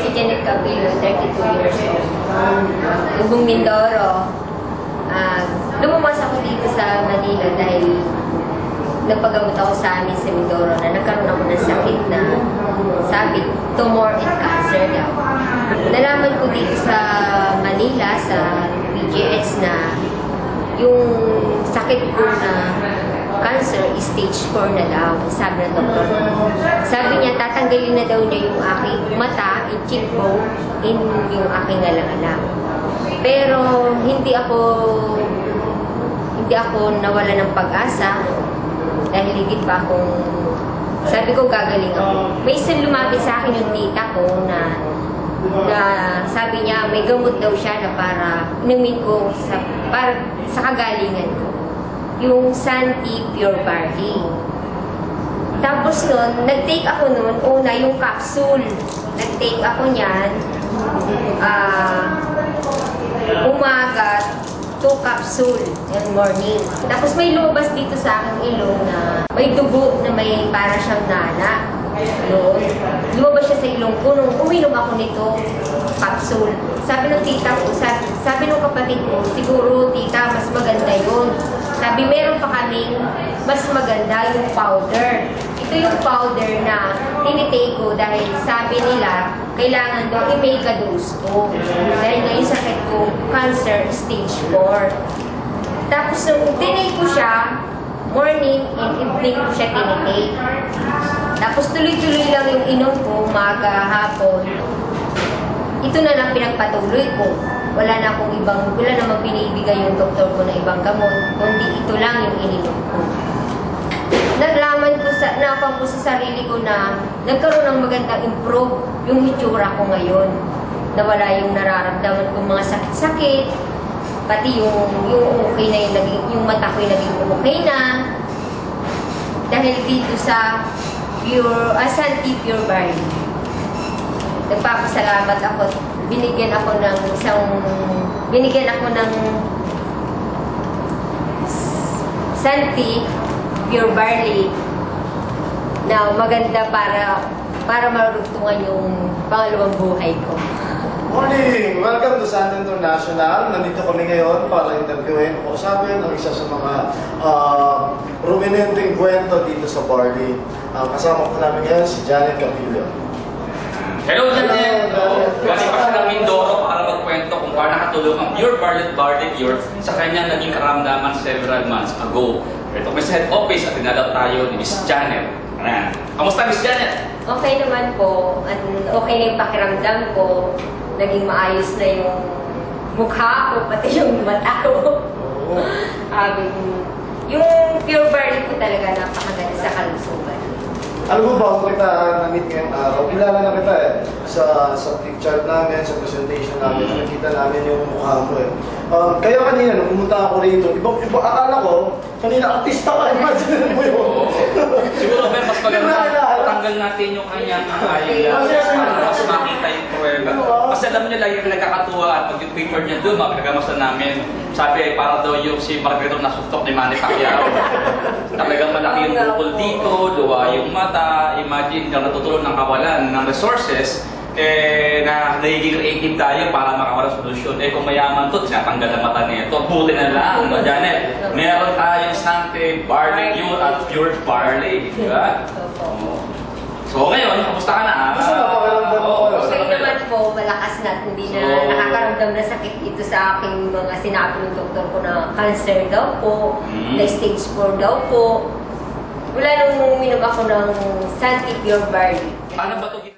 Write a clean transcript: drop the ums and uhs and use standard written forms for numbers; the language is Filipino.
si Janet Capillo, 32 years old. Lubong Mindoro. Lumabas ako dito sa Manila dahil nagpagamot ako sa amin sa Mindoro na nagkaroon ako ng sakit na sabi, tumor and cancer daw. Nalaman ko dito sa Manila, sa PGH na yung sakit ko na cancer is stage 4 na daw, sabi ng doktor. Sabi niya, tatanggalin na daw niya yung aking mata, yung cheekbone, in yung aking alang-alang. Pero hindi ako nawala ng pag-asa dahil higit pa akong, sabi ko gagaling ako. May isang lumapit sa akin yung tita ko na sabi niya may gamot daw siya na para inumin ko para sa kagalingan ko. Yung Santi Pure Barley. Tapos nun, nag-take ako nun, una yung capsule. Nag-take ako niyan, umaga, 2 capsule in morning. Tapos may lumabas dito sa aking ilong na may dugo na may para siyang nana. Yun. Lumabas siya sa ilong ko nung uminom ako nito, capsule. Sabi ng tita ko, sabi ng kapatid ko, siguro tita, mas maganda yun. Sabi, meron pa kaming mas maganda yung powder. Ito yung powder na tinitake ko dahil sabi nila, kailangan daw i-mega dose ko. Dahil ngayon sakit ko, cancer stage 4. Tapos nung tinake ko siya, morning and evening ko siya tinitake. Tapos tuloy-tuloy lang yung inom ko, umaga, hapon. Ito na lang pinagpatuloy ko. Wala namang binibigay yung doktor ko na ibang gamot, kundi ito lang yung ininom ko. Nalaman ko sa sarili ko na nagkaroon ng magandang improve yung hitsura ko ngayon. Nawala yung nararamdaman kong mga sakit-sakit, pati yung okay na yung mata ko yung naging okay na. Dahil dito sa Santi Pure Barley. Nagpapasalamat ako. Binigyan ako ng Santi Pure Barley na maganda para marurugtungan yung pangalawang buhay ko. Morning! Welcome to Santi International. Nandito kami ngayon para interviewin o usapin ang isa sa mga prominenteng kwento dito sa Barley. Kasama ko namin ngayon si Janet Capillo. Hello, Janet! Galing pa siya ng Mindoro para magkwento kung paano nakatulong ang Pure Barley Cure sa kanyang naging karamdaman several months ago. Ito may sa head office at tinalaw tayo ni Miss Janet. Kamusta, Miss Janet? Okay naman po. At okay na yung pakiramdam ko. Naging maayos na yung mukha ko, pati yung mata ko. Yung Pure Barley ko talaga napakaganda sa kalusugan. Alam mo ba kung kita na-meet ngayong araw, kilala na kita sa picture namin, sa presentation namin, nakita namin yung mukha mo Kaya kanina, nung pumunta ako rito, akala ko, kanina, artista ka, imagine mo yun. Siguro, mas maganda, tanggal natin yung kanyang para mas makita yung pruweba. Kasi alam niyo lang yung nagkakatuwa at pag yung paper niya doon, makakagamastan namin. Sabi, para daw yung si Margarito nasustok ni Manny Pacquiao. Talagang malaki yung bukol dito, luwa yung mata. Imagine, kung natutulog ng kawalan ng resources, na nagiging creative tayo para makawalan solusyon. Kung mayaman to, tinatanggal ang mata nito. Buti na lang, Janet. Meron tayong Santi Barley Cure at Pure Barley. Diba? So ngayon, kamusta ka na? Okay naman po, malakas na. Hindi na nakakaramdam na sakit dito sa aking mga sinabi ng doktor ko na cancer daw po, na stage 4 daw po. Wala nung uminom ako ng Santi Pure Barley. Paano ba ito